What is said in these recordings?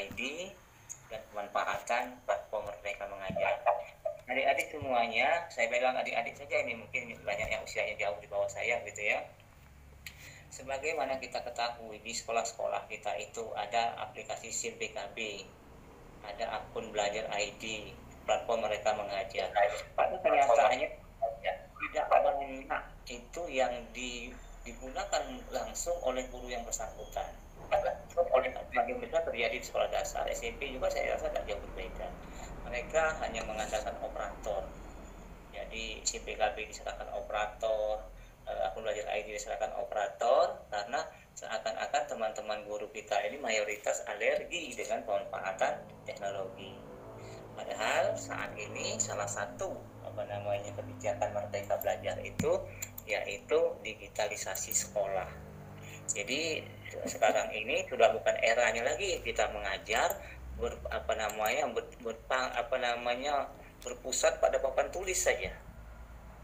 ID dan pemanfaatan platform Merdeka Mengajar. Adik-adik semuanya, saya bilang adik-adik saja ini, mungkin banyak yang usianya jauh di bawah saya gitu ya. Sebagaimana kita ketahui di sekolah-sekolah kita itu ada aplikasi SIM PKB, ada akun belajar ID, platform Mereka Mengajar. Pada kenyataannya tidak banyak itu yang digunakan langsung oleh guru yang bersangkutan. Sebagian besar terjadi di sekolah dasar, SMP juga saya rasa tidak jauh berbeda. Mereka hanya mengandalkan operator. Jadi si PKB diserahkan operator, akun belajar ID diserahkan operator, karena seakan-akan teman-teman guru kita ini mayoritas alergi dengan pemanfaatan teknologi. Padahal saat ini salah satu kebijakan Merdeka Belajar itu yaitu digitalisasi sekolah. Jadi sekarang ini sudah bukan eranya lagi kita mengajar berpusat pada papan tulis saja.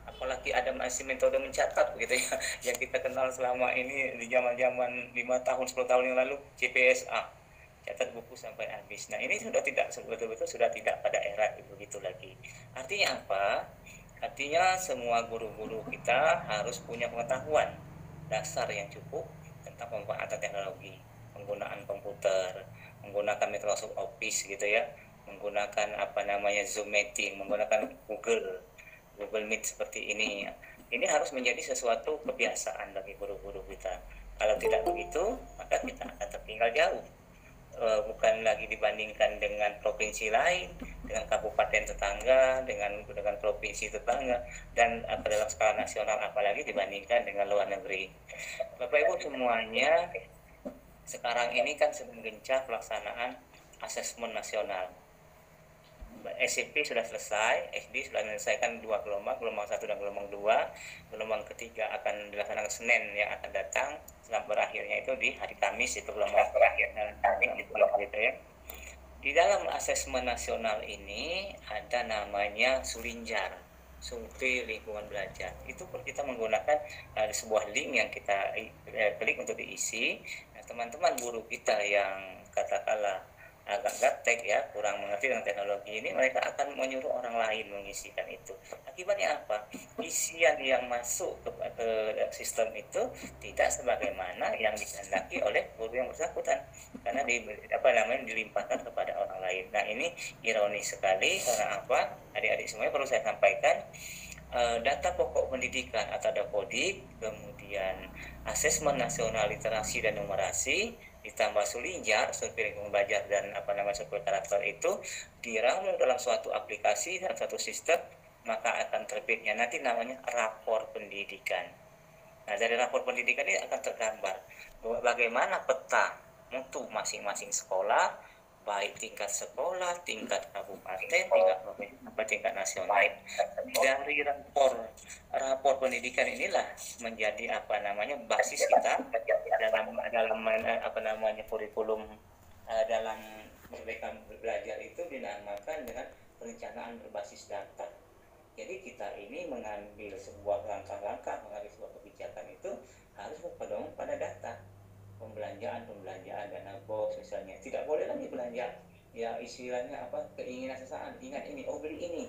Apalagi ada masih metode mencatat begitu ya, yang kita kenal selama ini di zaman-zaman 5 tahun 10 tahun yang lalu, CPSA, catat buku sampai habis. Nah ini sudah tidak, betul-betul sudah tidak pada era begitu lagi. Artinya apa? Artinya semua guru-guru kita harus punya pengetahuan dasar yang cukup tentang pemanfaatan teknologi, penggunaan komputer, menggunakan Microsoft Office gitu ya, menggunakan Zoom meeting, menggunakan Google Meet seperti ini. Ini harus menjadi sesuatu kebiasaan bagi guru-guru kita. Kalau tidak begitu, maka kita akan tertinggal jauh. Bukan lagi dibandingkan dengan provinsi lain, dengan kabupaten tetangga, dengan provinsi tetangga, dan dalam skala nasional, apalagi dibandingkan dengan luar negeri. Bapak Ibu semuanya, sekarang ini kan sedang gencar pelaksanaan asesmen nasional. SMP sudah selesai, SD sudah menyelesaikan 2 gelombang, gelombang 1 dan gelombang 2. Gelombang ketiga akan dilaksanakan Senin yang akan datang, setelah berakhirnya itu di hari Kamis, itu gelombang terakhir gitu ya. Di dalam asesmen nasional ini ada namanya Sulinjar, survei lingkungan belajar. Itu kita menggunakan sebuah link yang kita klik untuk diisi. Nah, teman-teman guru kita yang katakanlah agak gaptek ya, kurang mengerti dengan teknologi ini, mereka akan menyuruh orang lain mengisikan itu. Akibatnya apa? Isian yang masuk ke sistem itu tidak sebagaimana yang dikehendaki oleh guru yang bersangkutan, karena dilimpahkan kepada orang lain. Nah ini ironis sekali, karena apa? Adik-adik semuanya perlu saya sampaikan, data pokok pendidikan atau Dapodik, kemudian asesmen nasional literasi dan numerasi, ditambah Sulinjar, survei lingkungan belajar, dan survei karakter itu diramu dalam suatu aplikasi dan suatu sistem, maka akan terbitnya nanti namanya rapor pendidikan. Nah dari rapor pendidikan ini akan tergambar bagaimana peta mutu masing-masing sekolah, baik tingkat sekolah, tingkat kabupaten, tingkat provinsi, sampai tingkat nasional. Dari rapor pendidikan inilah menjadi basis kita dalam kurikulum dalam Merdeka Belajar itu dinamakan dengan perencanaan berbasis data. Jadi kita ini mengambil sebuah langkah-langkah, mengambil sebuah kebijakan itu harus berpedoman pada data. Pembelanjaan dana BOS misalnya, tidak boleh lagi belanja ya istilahnya keinginan sesaat, ingat ini, beli ini,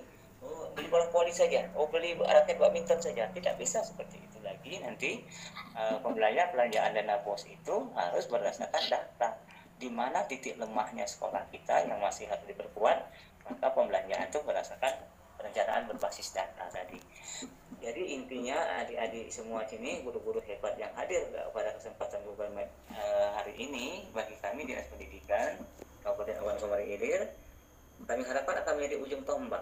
beli bola voli saja, beli raket badminton saja. Tidak bisa seperti itu lagi. Nanti belanjaan dana BOS itu harus berdasarkan data. Di mana titik lemahnya sekolah kita yang masih harus diperkuat, maka pembelanjaan itu berdasarkan perencanaan berbasis data tadi. Jadi intinya adik-adik semua sini, guru-guru hebat yang hadir pada kesempatan Google Meet hari ini, bagi kami Dinas Pendidikan Kabupaten Ogan Komering Ilir, kami harapkan akan menjadi ujung tombak.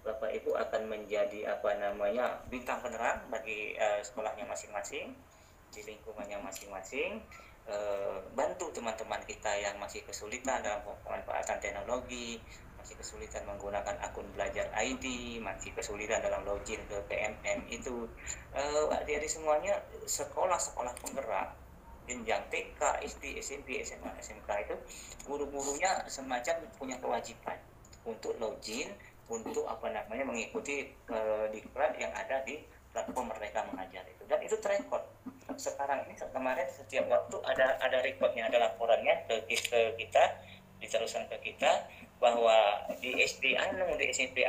Bapak Ibu akan menjadi bintang penerang bagi sekolahnya masing-masing, di lingkungannya masing-masing. Bantu teman-teman kita yang masih kesulitan dalam pemanfaatan teknologi, masih kesulitan menggunakan akun belajar ID, masih kesulitan dalam login ke PMM itu. Adik-adik semuanya, sekolah-sekolah penggerak jenjang TK, SD, SMP, SMA, SMK itu guru-gurunya semacam punya kewajiban untuk login, untuk mengikuti diklat yang ada di platform Merdeka Mengajar itu, dan itu terekod. Sekarang ini kemarin setiap waktu ada rekodnya, ada laporannya ke kita diteruskan ke kita bahwa di SD di SMP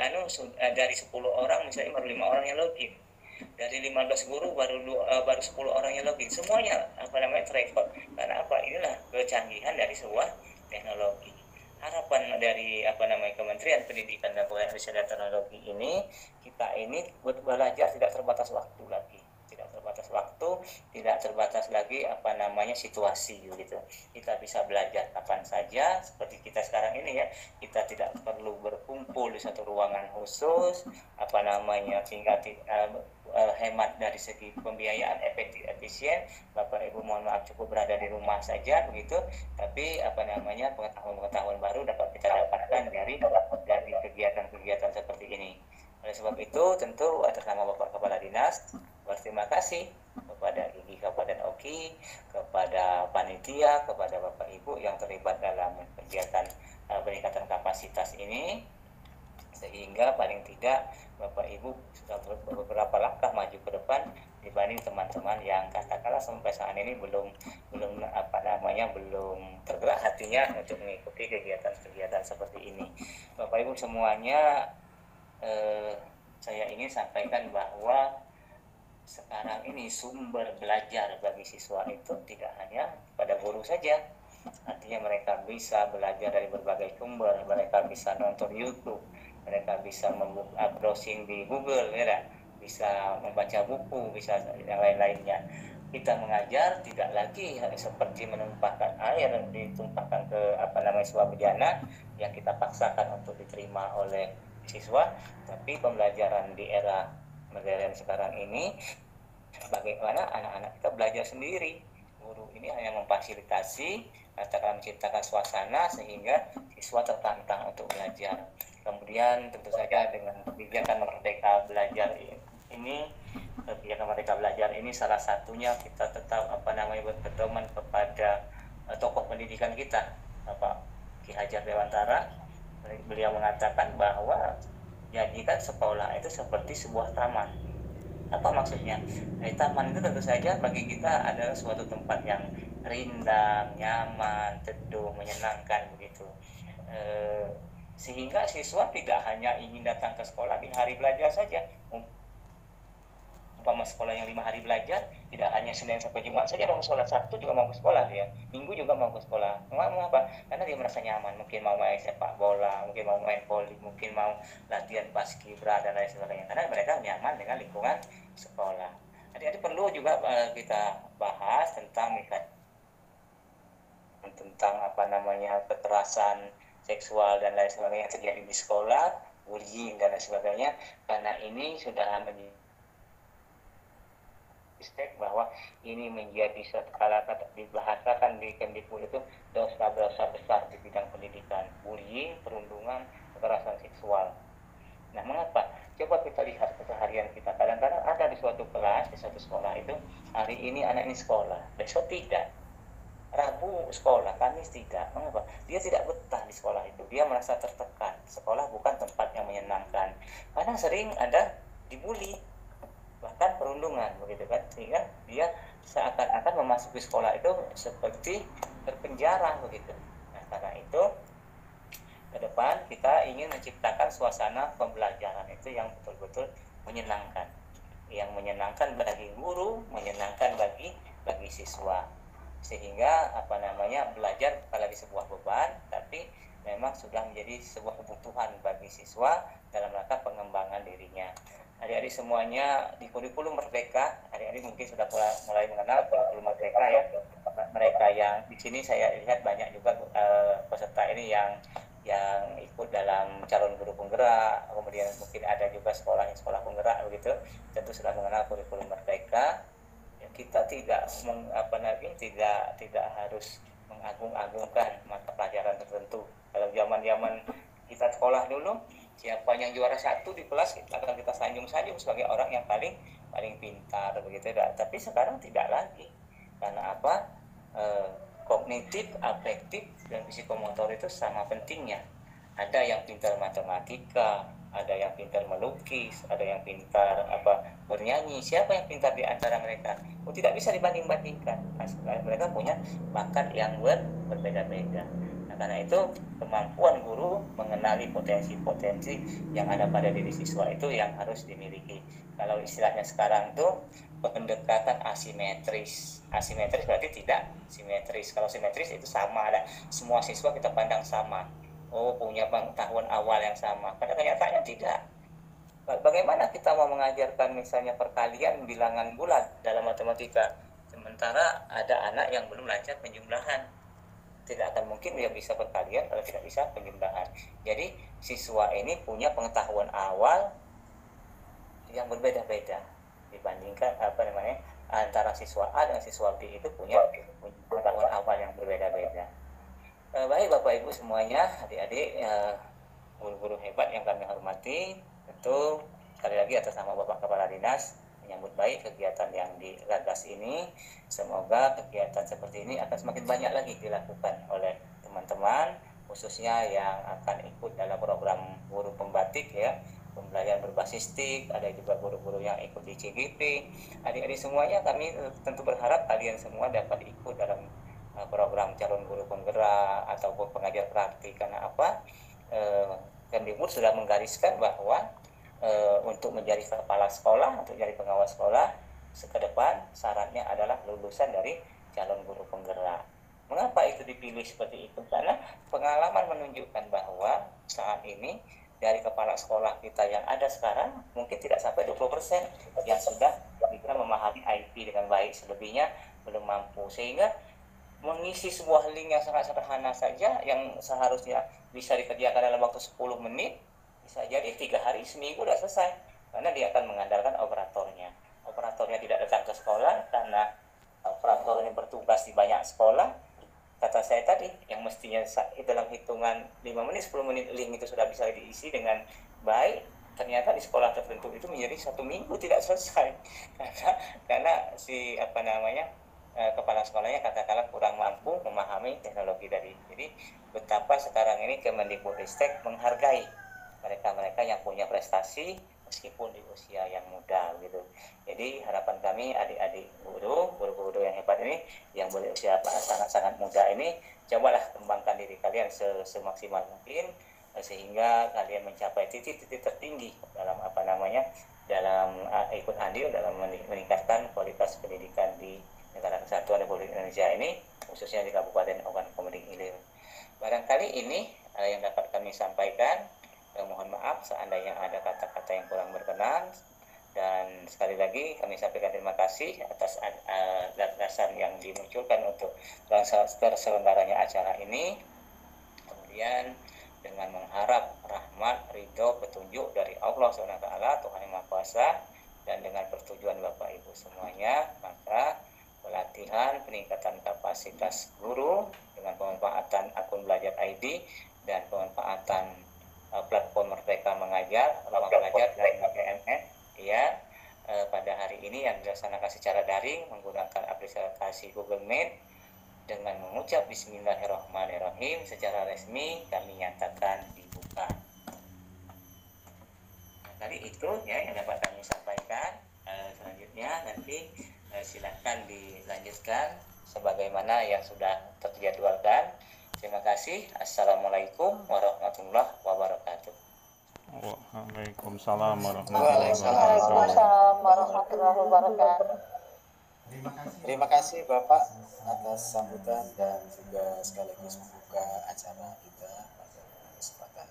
dari 10 orang misalnya baru 5 orang yang login, dari 15 guru baru 10 orang yang login, semuanya terekod. Karena apa? Inilah kecanggihan dari sebuah teknologi. Harapan dari Kementerian Pendidikan dan Riset dan Teknologi ini, kita ini belajar tidak terbatas waktu lagi, tidak terbatas lagi situasi gitu. Kita bisa belajar kapan saja, seperti kita sekarang ini ya. Kita tidak perlu berkumpul di satu ruangan khusus, tinggal hemat dari segi pembiayaan, efektif, efisien. Bapak Ibu mohon maaf cukup berada di rumah saja begitu, tapi pengetahuan baru dapat kita dapatkan dari kegiatan-kegiatan seperti ini. Oleh sebab itu, tentu atas nama Bapak Kepala Dinas berterima kasih kepada Gigi Kabupaten Oki, kepada panitia, kepada Bapak Ibu yang terlibat dalam kegiatan peningkatan kapasitas ini, sehingga paling tidak Bapak Ibu sudah beberapa langkah maju ke depan dibanding teman-teman yang katakanlah sampai saat ini belum tergerak hatinya untuk mengikuti kegiatan-kegiatan seperti ini. Bapak Ibu semuanya, saya ingin sampaikan bahwa sekarang ini sumber belajar bagi siswa itu tidak hanya pada guru saja. Artinya mereka bisa belajar dari berbagai sumber, mereka bisa nonton YouTube, mereka bisa browsing di Google, ya, bisa membaca buku, bisa yang lain-lainnya. Kita mengajar tidak lagi seperti menumpahkan air, ditumpahkan ke sebuah bejana yang kita paksakan untuk diterima oleh siswa, tapi pembelajaran di era modern sekarang ini bagaimana anak-anak kita belajar sendiri. Guru ini hanya memfasilitasi, katakan menciptakan suasana sehingga siswa tertantang untuk belajar. Kemudian tentu saja dengan kebijakan Merdeka Belajar ini, salah satunya kita tetap berpedoman kepada tokoh pendidikan kita, Bapak Ki Hajar Dewantara. Beliau mengatakan bahwa jadikan sekolah itu seperti sebuah taman. Apa maksudnya? Taman itu tentu saja bagi kita adalah suatu tempat yang rindang, nyaman, teduh, menyenangkan begitu. Sehingga siswa tidak hanya ingin datang ke sekolah di hari belajar saja. Umpama sekolah yang 5 hari belajar, tidak hanya Senin sampai Jumat saja mau sekolah, Sabtu juga mau ke sekolah dia, Minggu juga mau ke sekolah. Mengapa? Karena dia merasa nyaman, mungkin mau main sepak bola, mungkin mau main voli, mungkin mau latihan paskibra dan lain sebagainya, karena mereka nyaman dengan lingkungan sekolah. Adik-adik perlu juga kita bahas tentang kekerasan seksual dan lain sebagainya yang terjadi di sekolah, bullying dan lain sebagainya, karena ini sudah menjadi bahwa ini menjadi skala dibahasakan di Kemdikbud itu dosa-dosa besar di bidang pendidikan, bullying, perundungan, kekerasan seksual. Nah, mengapa? Coba kita lihat keseharian kita. Kadang-kadang ada di suatu kelas, di suatu sekolah itu, hari ini anak ini sekolah, besok tidak. Rabu sekolah, Kamis tidak. Mengapa? Dia tidak betah di sekolah itu. Dia merasa tertekan. Sekolah bukan tempat yang menyenangkan. Kadang sering ada dibully, bahkan perundungan begitu kan, sehingga dia seakan-akan memasuki sekolah itu seperti terpenjara begitu. Nah, karena itu ke depan kita ingin menciptakan suasana pembelajaran itu yang betul-betul menyenangkan, yang menyenangkan bagi guru, menyenangkan bagi siswa, sehingga belajar bukan lagi sebuah beban, tapi memang sudah menjadi sebuah kebutuhan bagi siswa dalam rangka pengembangan dirinya. Adik-adik semuanya di kurikulum Merdeka, adik-adik mungkin sudah mulai mengenal kurikulum Merdeka ya. Mereka yang di sini saya lihat banyak juga peserta ini yang ikut dalam calon guru penggerak, kemudian mungkin ada juga sekolah penggerak begitu, tentu sudah mengenal kurikulum Merdeka. Ya, kita tidak tidak harus mengagung-agungkan mata pelajaran tertentu. Kalau zaman kita sekolah dulu, siapa yang juara 1 di kelas akan kita sanjung-sanjung sebagai orang yang paling pintar begitu. Tapi sekarang tidak lagi. Karena apa? Kognitif, afektif, dan psikomotor itu sama pentingnya. Ada yang pintar matematika, ada yang pintar melukis, ada yang pintar bernyanyi. Siapa yang pintar di antara mereka? Tidak bisa dibanding-bandingkan. Mereka punya bakat yang berbeda-beda. Nah, Nah, karena itu kemampuan guru mengenali potensi-potensi yang ada pada diri siswa itu yang harus dimiliki. Kalau istilahnya sekarang tuh pendekatan asimetris. Asimetris berarti tidak simetris. Kalau simetris itu sama, ada semua siswa kita pandang sama. Oh, punya pengetahuan awal yang sama. Pada kenyataannya tidak. Bagaimana kita mau mengajarkan misalnya perkalian bilangan bulat dalam matematika, sementara ada anak yang belum lancar penjumlahan? Tidak akan mungkin dia bisa perkalian kalau tidak bisa penjumlahan. Jadi siswa ini punya pengetahuan awal yang berbeda-beda dibandingkan antara siswa A dan siswa B itu punya pengetahuan awal yang berbeda-beda. Baik Bapak Ibu semuanya, adik-adik, guru-guru hebat yang kami hormati, tentu sekali lagi atas nama Bapak Kepala Dinas menyambut baik kegiatan yang digagas ini. Semoga kegiatan seperti ini akan semakin banyak lagi dilakukan oleh teman-teman, khususnya yang akan ikut dalam program guru pembatik ya, pembelajaran berbasis TIK, ada juga guru-guru yang ikut di CGP. Adik-adik semuanya kami tentu berharap kalian semua dapat ikut dalam program calon guru penggerak ataupun pengajar praktik. Karena apa? Kemdikbud sudah menggariskan bahwa untuk menjadi kepala sekolah, untuk menjadi pengawas sekolah, ke depan syaratnya adalah lulusan dari calon guru penggerak. Mengapa itu dipilih seperti itu? Karena pengalaman menunjukkan bahwa saat ini dari kepala sekolah kita yang ada sekarang mungkin tidak sampai 20% yang sudah bisa memahami IT dengan baik, selebihnya belum mampu. Sehingga mengisi sebuah link yang sangat sederhana saja yang seharusnya bisa dikerjakan dalam waktu 10 menit bisa jadi 3 hari seminggu sudah selesai, karena dia akan mengandalkan operatornya tidak datang ke sekolah karena operatornya bertugas di banyak sekolah. Kata saya tadi yang mestinya dalam hitungan 5 menit 10 menit link itu sudah bisa diisi dengan baik, ternyata di sekolah tertentu itu menjadi 1 minggu tidak selesai karena si kepala sekolahnya katakanlah kurang mampu memahami teknologi dari. Jadi betapa sekarang ini Kemendikbudristek menghargai mereka-mereka yang punya prestasi meskipun di usia yang muda gitu. Jadi harapan kami adik-adik guru-guru yang hebat ini yang berusia sangat-sangat muda ini, cobalah kembangkan diri kalian semaksimal mungkin sehingga kalian mencapai titik-titik tertinggi dalam dalam ikut andil dalam meningkatkan kualitas pendidikan di Negara Kesatuan Republik Indonesia ini, khususnya di Kabupaten Ogan Komering Ilir. Barangkali ini yang dapat kami sampaikan. Mohon maaf seandainya ada kata-kata yang kurang berkenan, dan sekali lagi kami sampaikan terima kasih atas gagasan yang dimunculkan untuk terselenggaranya acara ini. Kemudian dengan mengharap rahmat, ridho, petunjuk dari Allah SWT, Tuhan Yang Maha Kuasa, dan dengan persetujuan Bapak Ibu semuanya, maka pelatihan peningkatan kapasitas guru dengan pemanfaatan akun belajar ID dan pemanfaatan platform Merdeka Mengajar, Ruang Belajar dari PMN ya, pada hari ini yang dilaksanakan secara daring menggunakan aplikasi Google Meet dengan mengucap Bismillahirrahmanirrahim secara resmi kami nyatakan dibuka. Tadi itu ya yang dapat kami sampaikan. Selanjutnya nanti silakan dilanjutkan sebagaimana yang sudah terjadwalkan. Terima kasih. Assalamualaikum warahmatullahi wabarakatuh. Waalaikumsalam warahmatullahi wabarakatuh. Terima kasih Bapak atas sambutan dan juga sekaligus membuka acara kita pada kesempatan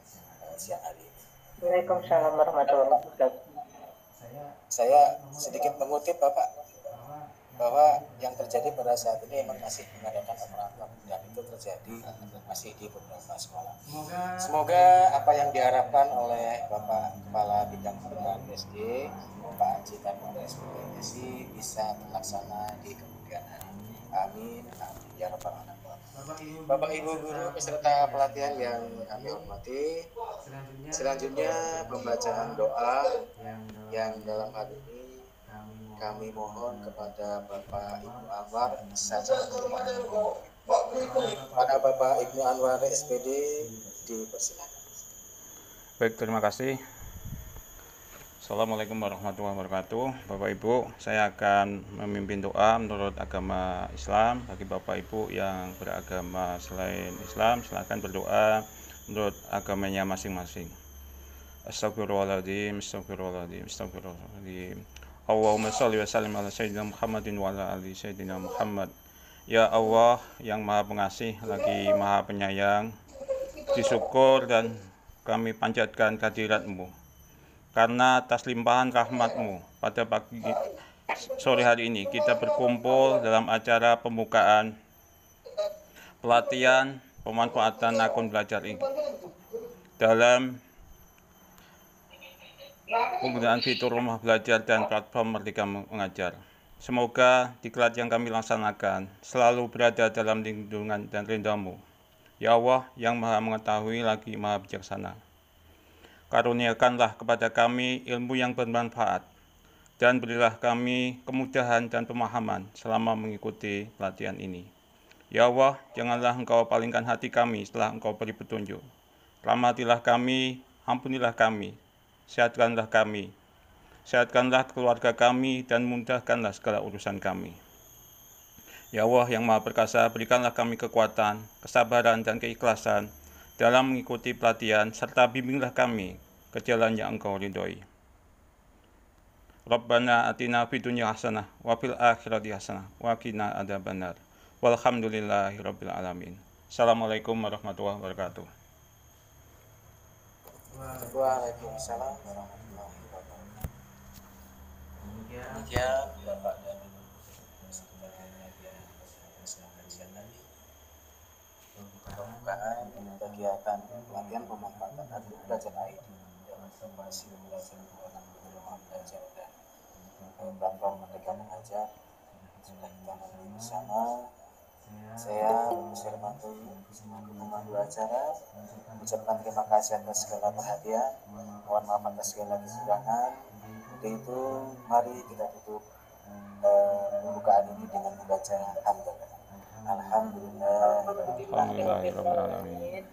siang hari ini. Waalaikumsalam warahmatullahi wabarakatuh. Saya sedikit mengutip Bapak bahwa yang terjadi pada saat ini memang masih mengadakan operator dan itu terjadi masih di beberapa sekolah. Semoga apa yang diharapkan oleh Bapak Kepala Bidang Pendidikan SD, Pak Haji Taruna SPDSI bisa terlaksana di kemudian hari. Amin, amin ya rabbal alamin. Bapak Ibu guru peserta pelatihan yang kami hormati, selanjutnya pembacaan doa yang dalam hal ini kami mohon kepada Bapak Ibnu Anwar saja. Pada Bapak Ibnu Anwar SPD dipersilakan. Baik, terima kasih. Assalamualaikum warahmatullahi wabarakatuh. Bapak Ibu, saya akan memimpin doa menurut agama Islam. Bagi Bapak Ibu yang beragama selain Islam, silakan berdoa menurut agamanya masing-masing. Astagfirullahaladzim, astagfirullahaladzim, astagfirullahaladzim. Allahumma sholli wa sallim ala sayyidina Muhammadin wa ala ali sayyidina Muhammad. Ya Allah yang maha pengasih lagi maha penyayang, disyukur dan kami panjatkan kehadirat-Mu. Karena atas limpahan rahmat-Mu, pada sore hari ini kita berkumpul dalam acara pembukaan pelatihan pemanfaatan akun belajar ini dalam penggunaan fitur rumah belajar dan platform Merdeka Mengajar. Semoga diklat yang kami laksanakan selalu berada dalam lindungan dan ridha-Mu. Ya Allah yang maha mengetahui lagi maha bijaksana. Karuniakanlah kepada kami ilmu yang bermanfaat, dan berilah kami kemudahan dan pemahaman selama mengikuti pelatihan ini. Ya Allah, janganlah Engkau palingkan hati kami setelah Engkau beri petunjuk. Rahmatilah kami, ampunilah kami, sehatkanlah kami, sehatkanlah keluarga kami, dan mudahkanlah segala urusan kami. Ya Allah yang Maha Perkasa, berikanlah kami kekuatan, kesabaran, dan keikhlasan dalam mengikuti pelatihan, serta bimbinglah kami ke jalan yang Engkau ridhoi. Rabbana atina fid dunya hasanah wa fil akhirati hasanah wa qina adzabannar. Walhamdulillahirabbil alamin. Assalamualaikum warahmatullahi wabarakatuh. Waalaikumsalam warahmatullahi wabarakatuh. Demikian Bapak dan Ibu pembukaan kegiatan pelatihan pemanfaatan akun belajar ID dalam informasi belajar rumah belajar dan platform Merdeka Mengajar sudah kita lalui bersama. Saya Musir Mantul memandu acara, mengucapkan terima kasih atas segala perhatian, mohon maaf atas segala kekurangan. Untuk itu mari kita tutup pembukaan ini dengan membaca hamdalah. Alhamdulillahirrahmanirrahim.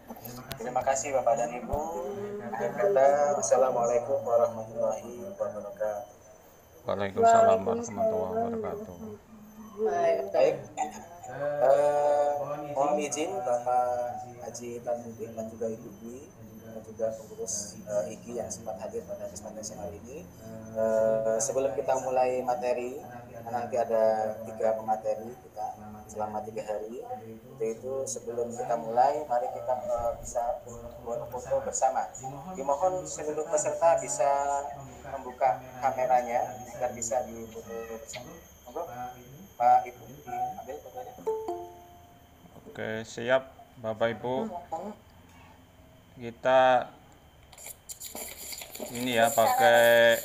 Terima kasih Bapak dan Ibu. Akhir kata, wassalamualaikum warahmatullahi wabarakatuh. Waalaikumsalam warahmatullahi wabarakatuh. Baik, mohon izin Bapak Haji Tarmudin dan juga Ibu Dwi dan juga pengurus IGI yang sempat hadir pada kesempatan siang hari ini. Sebelum kita mulai materi, nanti ada 3 pemateri kita selama 3 hari. Untuk itu sebelum kita mulai, mari kita bisa foto bersama. Dimohon seluruh peserta bisa membuka kameranya agar bisa difoto bersama. Monggo Pak Ibu diambil fotonya. Oke, siap Bapak Ibu. Kita ini ya pakai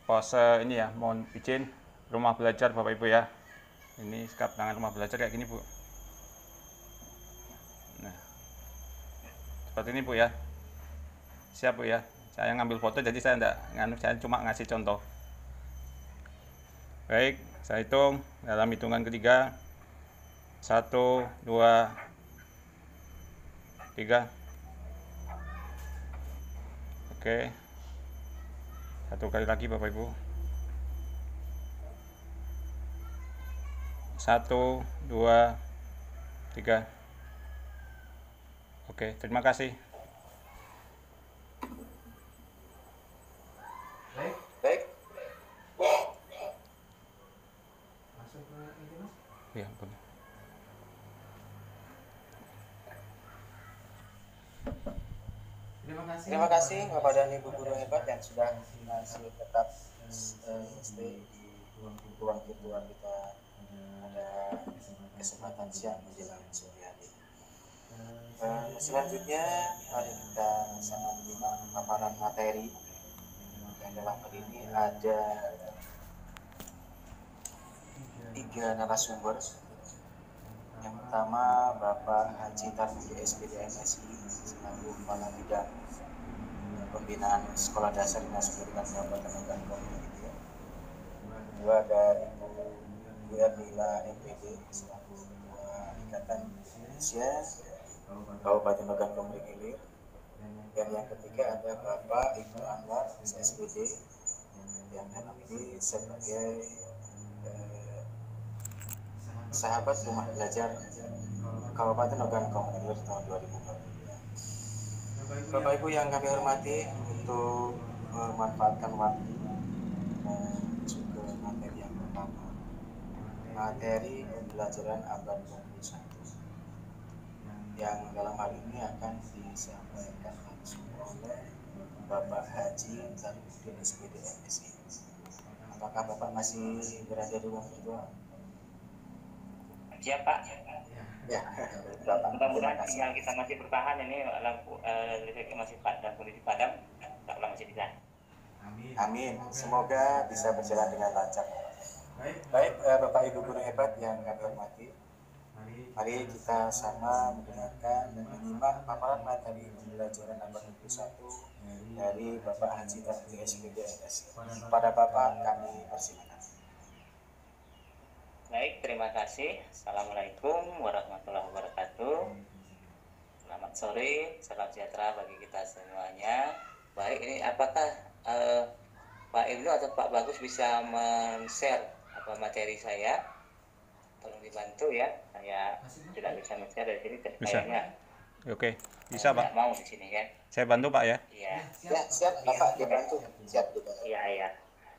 pose ini ya, mohon izin rumah belajar Bapak Ibu ya. Ini sikap tangan rumah belajar kayak gini Bu. Nah, seperti ini Bu ya. Siap Bu ya. Saya ngambil foto jadi saya saya cuma ngasih contoh. Baik, saya hitung dalam hitungan ketiga. 1, 2, 3. Oke. Satu kali lagi Bapak Ibu. 1, 2, 3. Oke, terima kasih. Baik. Ya, boleh. Terima kasih Bapak dan Ibu guru hebat yang sudah masih tetap stay di ruang virtual kita pada kesempatan siang menjelang sore hari. Selanjutnya mari kita sama menyimak paparan materi yang dalam hal ini ada 3 narasumber. Yang pertama Bapak Haji Tarmudi SPD MSI selaku Kepala Bidang Pembinaan Sekolah Dasar Dinas Pendidikan Kabupaten Medan. Kedua ada Ibu Erlila MPD selaku Ketua Ikatan Indonesia Kabupaten Medan Hilir. Dan yang ketiga ada Bapak Ibnu Anwar SSBD yang dalam ini sebagai sahabat rumah belajar Kabupaten Ogan Komering tahun 2022. Bapak Ibu yang kami hormati, untuk memanfaatkan waktu masuk ke materi yang pertama, materi pembelajaran abad 21 yang dalam hal ini akan disampaikan langsung oleh Bapak Haji Tarifudin SPD MSI. Apakah Bapak masih berada di ruang virtual? Siap Pak. Ya, Bapak, mudah-mudahan sinyal kita masih bertahan, ini lampu listriknya masih padam, kondisi padam, tak lama masih bisa. amin. Semoga bisa berjalan dengan lancar. Baik, Bapak Ibu guru hebat yang kami hormati, mari kita sama mendengarkan dan menyimak paparan materi pembelajaran abad 21 dari Bapak Haji Tarifudin SPD MSI. Pada Bapak kami persilakan. Baik, terima kasih. Assalamualaikum warahmatullahi wabarakatuh. Selamat sore, salam sejahtera bagi kita semuanya. Baik, ini apakah Pak Ibnu atau Pak Bagus bisa men-share apa materi saya? Tolong dibantu ya. Saya tidak bisa men-share dari sini. Bisa. Kayaknya Oke, bisa Pak. tidak mau di sini kan? Saya bantu Pak ya. Iya. Ya, siap Bapak dibantu. Siap dibantu. Iya.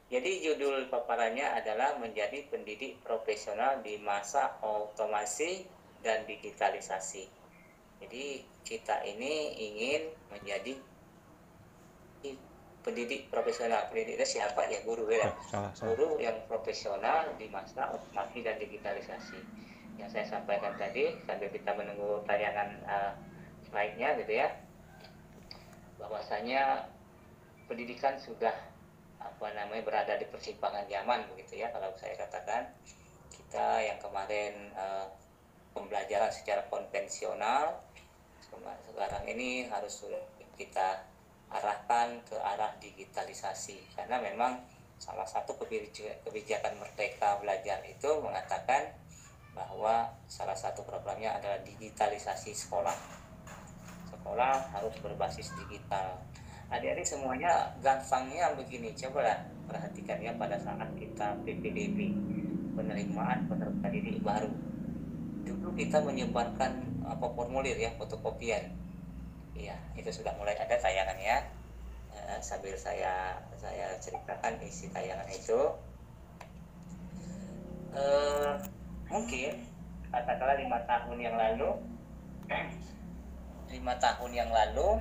Jadi judul paparannya adalah menjadi pendidik profesional di masa otomasi dan digitalisasi. Jadi kita ini ingin menjadi pendidik profesional. Pendidik itu siapa ya? Guru ya. Salah. Guru yang profesional di masa otomasi dan digitalisasi. Yang saya sampaikan tadi sambil kita menunggu tayangan slide-nya gitu ya. Bahwasanya pendidikan sudah berada di persimpangan zaman begitu ya, kalau saya katakan. Kita yang kemarin pembelajaran secara konvensional, sekarang ini harus kita arahkan ke arah digitalisasi, karena memang salah satu kebijakan Merdeka Belajar itu mengatakan bahwa salah satu programnya adalah digitalisasi sekolah. Sekolah harus berbasis digital. Adik-adik semuanya gampangnya begini, cobalah perhatikan ya, pada saat kita PPDB, penerimaan peserta didik baru, dulu kita menyebarkan formulir ya, fotokopian. Iya, itu sudah mulai ada tayangannya. Sambil saya ceritakan isi tayangan itu. Mungkin katakanlah 5 tahun yang lalu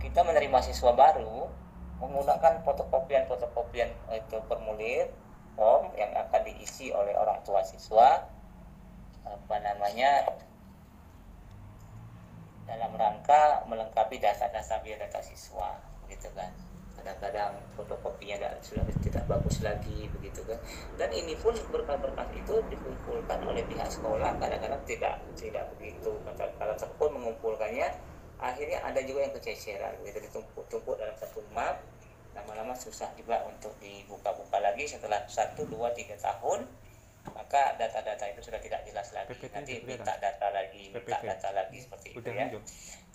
kita menerima siswa baru menggunakan fotokopian itu formulir form yang akan diisi oleh orang tua siswa dalam rangka melengkapi data-data biodata siswa, begitu kan. Kadang-kadang fotokopinya sudah tidak bagus lagi, begitu kan. Dan ini pun berkas-berkas itu dikumpulkan oleh pihak sekolah, kadang-kadang tidak begitu. Kalau pun mengumpulkannya, akhirnya ada juga yang kececeran, begitu, ditumpuk-tumpuk dalam satu map. Lama-lama susah juga untuk dibuka-buka lagi. Setelah 1, 2, 3 tahun, maka data-data itu sudah tidak jelas lagi. Nanti minta data lagi seperti itu ya.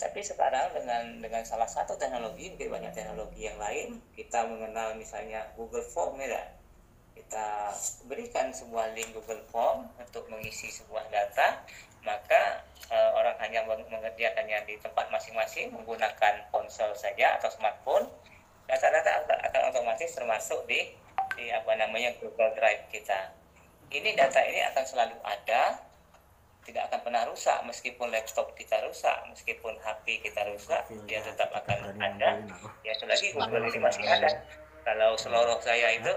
Tapi sekarang dengan salah satu teknologi, mungkin banyak teknologi yang lain, kita mengenal misalnya Google Form ya. Kita berikan sebuah link Google Form untuk mengisi sebuah data, maka orang hanya mengerjakannya di tempat masing-masing menggunakan ponsel saja atau smartphone. Data-data akan otomatis termasuk di Google Drive kita. Ini data ini akan selalu ada, tidak akan pernah rusak. Meskipun laptop kita rusak, meskipun HP kita rusak, dia tetap akan ada. Ya, selagi Google ini masih ada. Kalau seluruh saya itu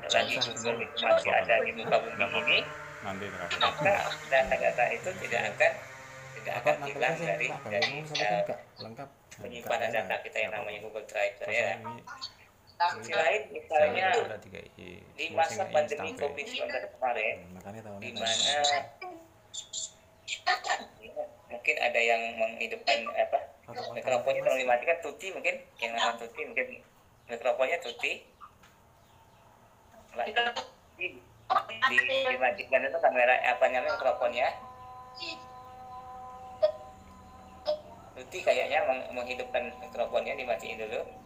selagi Google itu masih ada di muka bumi ini, maka data-data itu tidak akan hilang dari penyimpanan data kita yang namanya Google Drive ya. Sisi lain, misalnya di masa pandemi COVID-19 kemarin, di mana mungkin ada yang menghidupkan mikrofonnya tolong dimatikan, Tuti mungkin, yang nama Tuti mungkin mikrofonnya Tuti. Dimatikan itu kamera mikrofonnya. Tuti kayaknya menghidupkan mikrofonnya, dimatiin dulu.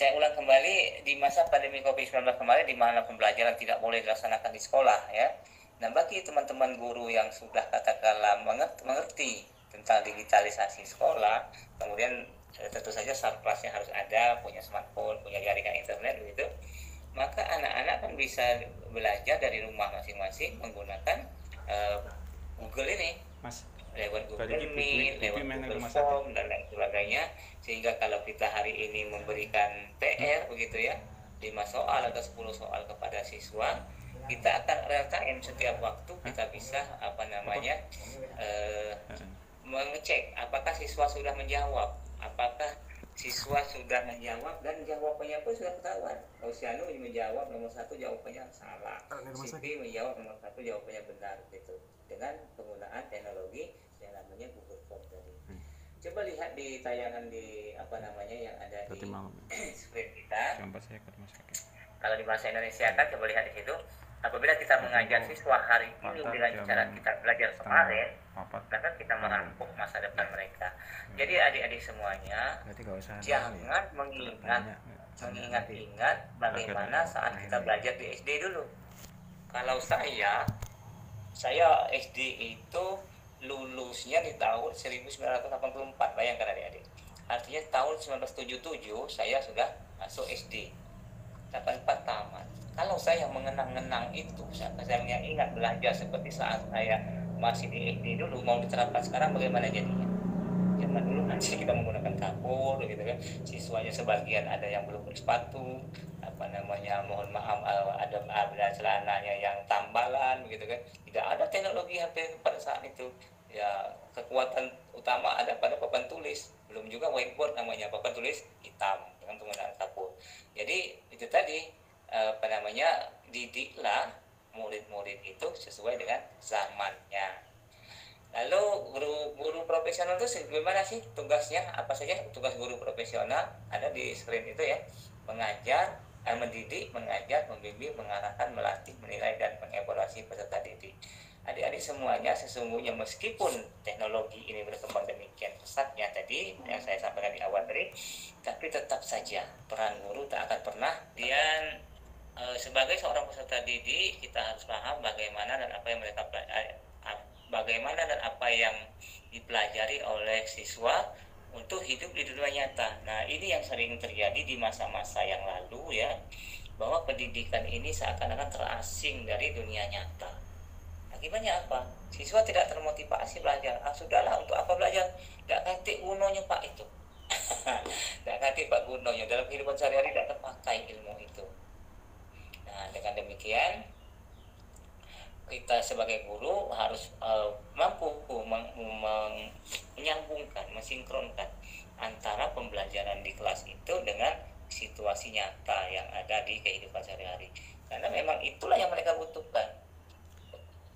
saya ulang kembali, di masa pandemi COVID-19 kemarin di mana pembelajaran tidak boleh dilaksanakan di sekolah ya. Nah, bagi teman-teman guru yang sudah katakanlah mengerti tentang digitalisasi sekolah, kemudian tentu saja sarplasnya harus ada, punya smartphone, punya jaringan internet begitu, maka anak-anak kan bisa belajar dari rumah masing-masing menggunakan Google ini, Mas, lewat Google balik Meet, pipi lewat main Google rumah Form dan lain sebagainya, sehingga kalau kita hari ini memberikan PR begitu ya, 5 soal atau 10 soal kepada siswa, kita akan real time setiap waktu kita bisa mengecek apakah siswa sudah menjawab, apakah siswa sudah menjawab dan jawabannya pun sudah ketahuan. Osiano menjawab nomor 1 jawabannya salah, Siti menjawab nomor 1 jawabannya benar gitu, dengan penggunaan teknologi yang namanya Google Form tadi. Coba lihat di tayangan di yang ada di screen kita. Kalau di bahasa Indonesia kan coba lihat di situ. Apabila kita mengajar siswa hari ini dengan cara kita belajar kemarin, maka kita merampok masa depan mereka. Jadi adik-adik semuanya jangan mengingat bagaimana saat kita belajar di SD dulu. Kalau saya SD itu lulusnya di tahun 1984, bayangkan adik-adik. Artinya tahun 1977 saya sudah masuk SD, 84 tamat. Kalau saya mengenang-enang itu, saya ingat belajar seperti saat saya masih di SD dulu, mau diterapkan sekarang bagaimana jadinya? Zaman dulu nanti kita menggunakan kapur gitu kan, siswanya sebagian ada yang belum bersepatu, mohon maaf, ada celananya yang tambalan begitu kan, tidak ada teknologi HP pada saat itu ya. Kekuatan utama ada pada papan tulis, belum juga whiteboard namanya, papan tulis hitam dengan penggunaan kapur. Jadi itu tadi didiklah murid-murid itu sesuai dengan zamannya. Lalu guru profesional itu bagaimana sih tugasnya? Apa saja tugas guru profesional? Ada di screen itu ya. Mengajar, mendidik, mengajar, membimbing, mengarahkan, melatih, menilai, dan mengevaluasi peserta didik. Adik-adik semuanya, sesungguhnya meskipun teknologi ini berkembang demikian pesatnya tadi yang saya sampaikan di awal tadi, tapi tetap saja peran guru tak akan pernah. Dan sebagai seorang peserta didik, kita harus paham bagaimana dan apa yang dipelajari oleh siswa untuk hidup di dunia nyata. Nah, ini yang sering terjadi di masa-masa yang lalu ya, bahwa pendidikan ini seakan-akan terasing dari dunia nyata. Akibatnya apa? Siswa tidak termotivasi belajar. Sudahlah, untuk apa belajar? Tidak ngerti gunanya Pak itu. Tidak ngerti Pak gunanya. Dalam kehidupan sehari-hari tidak terpakai ilmu itu. Nah, dengan demikian kita sebagai guru harus mampu menyambungkan, mensinkronkan antara pembelajaran di kelas itu dengan situasi nyata yang ada di kehidupan sehari-hari. Karena memang itulah yang mereka butuhkan.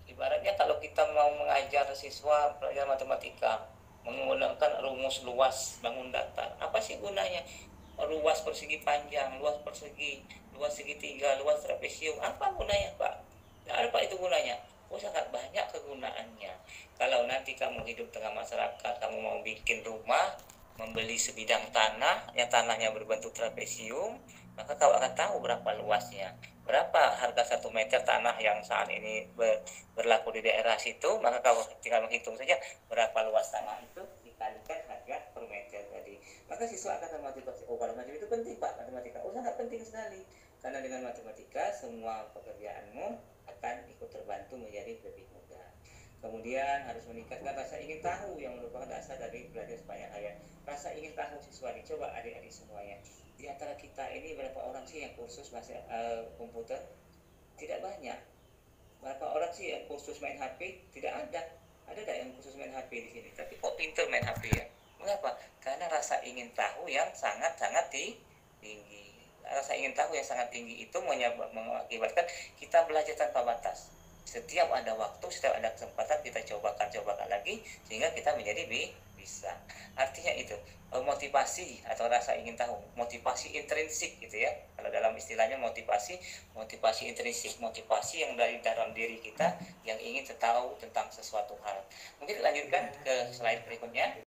Ibaratnya kalau kita mau mengajar siswa belajar matematika menggunakan rumus luas bangun datar, apa sih gunanya? Luas persegi panjang, luas persegi, luas segitiga, luas trapesium, apa gunanya Pak? Tidak ada Pak itu gunanya. Sangat banyak kegunaannya. Kalau nanti kamu hidup tengah masyarakat, kamu mau bikin rumah, membeli sebidang tanah yang tanahnya berbentuk trapesium, maka kau akan tahu berapa luasnya, berapa harga 1 meter tanah yang saat ini berlaku di daerah situ, maka kau tinggal menghitung saja berapa luas tanah itu dikalikan harga per meter tadi. Maka siswa akan termotivasi. Kalau macam itu penting Pak, matematika. Sangat penting sekali. Karena dengan matematika semua pekerjaanmu akan ikut terbantu menjadi lebih mudah. Kemudian harus meningkatkan rasa ingin tahu yang merupakan dasar dari belajar sepanjang hayat. Rasa ingin tahu siswa dicoba adik-adik semuanya. Di antara kita ini berapa orang sih yang kursus bahasa komputer? Tidak banyak. Berapa orang sih yang kursus main HP? Tidak ada. Ada tak yang kursus main HP di sini? Tapi kok pintar main HP ya? Mengapa? Karena rasa ingin tahu yang sangat-sangat tinggi. Rasa ingin tahu yang sangat tinggi itu mengakibatkan kita belajar tanpa batas. Setiap ada waktu, setiap ada kesempatan kita cobakan lagi sehingga kita menjadi bisa. Artinya itu motivasi atau rasa ingin tahu, motivasi intrinsik gitu ya. Kalau dalam istilahnya motivasi intrinsik, motivasi yang dari dalam diri kita yang ingin tahu tentang sesuatu hal. Mungkin dilanjutkan ke slide berikutnya.